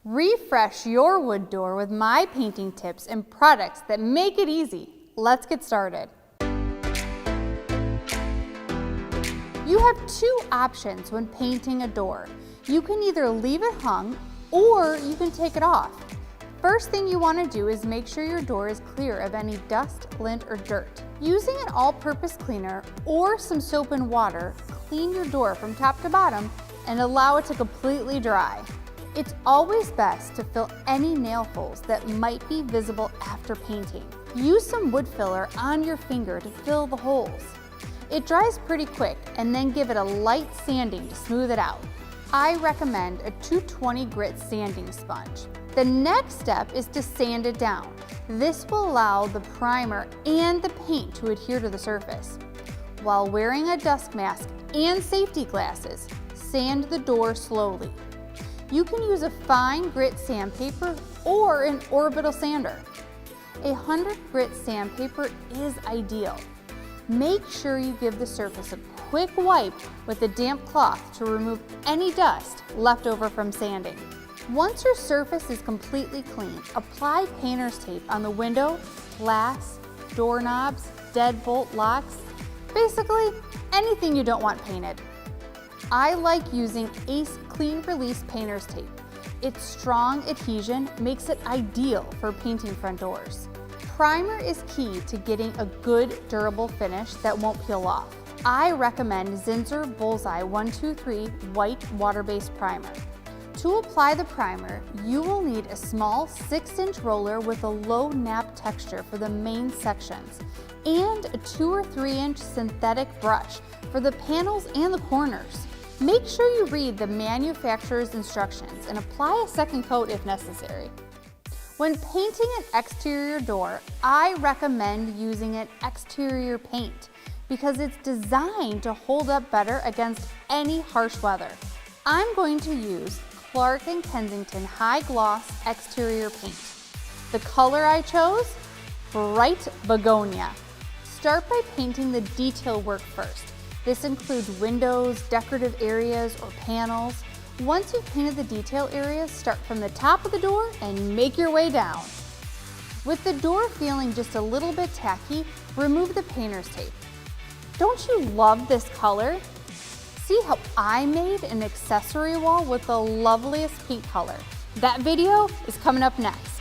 Refresh your wood door with my painting tips and products that make it easy. Let's get started. You have two options when painting a door. You can either leave it hung or you can take it off. First thing you want to do is make sure your door is clear of any dust, lint, or dirt. Using an all-purpose cleaner or some soap and water, clean your door from top to bottom and allow it to completely dry. It's always best to fill any nail holes that might be visible after painting. Use some wood filler on your finger to fill the holes. It dries pretty quick, and then give it a light sanding to smooth it out. I recommend a 220 grit sanding sponge. The next step is to sand it down. This will allow the primer and the paint to adhere to the surface. While wearing a dust mask and safety glasses, sand the door slowly. You can use a fine grit sandpaper or an orbital sander. A 100 grit sandpaper is ideal. Make sure you give the surface a quick wipe with a damp cloth to remove any dust left over from sanding. Once your surface is completely clean, apply painter's tape on the window, glass, doorknobs, deadbolt locks, basically anything you don't want painted. I like using Ace Clean Release Painter's Tape. Its strong adhesion makes it ideal for painting front doors. Primer is key to getting a good, durable finish that won't peel off. I recommend Zinsser Bullseye 123 White Water-Based Primer. To apply the primer, you will need a small 6-inch roller with a low nap texture for the main sections and a 2 or 3-inch synthetic brush for the panels and the corners. Make sure you read the manufacturer's instructions and apply a second coat if necessary. When painting an exterior door, I recommend using an exterior paint because it's designed to hold up better against any harsh weather. I'm going to use Clark & Kensington High Gloss Exterior Paint. The color I chose? Bright Begonia. Start by painting the detail work first. This includes windows, decorative areas, or panels. Once you've painted the detail areas, start from the top of the door and make your way down. With the door feeling just a little bit tacky, remove the painter's tape. Don't you love this color? See how I made an accessory wall with the loveliest pink color. That video is coming up next.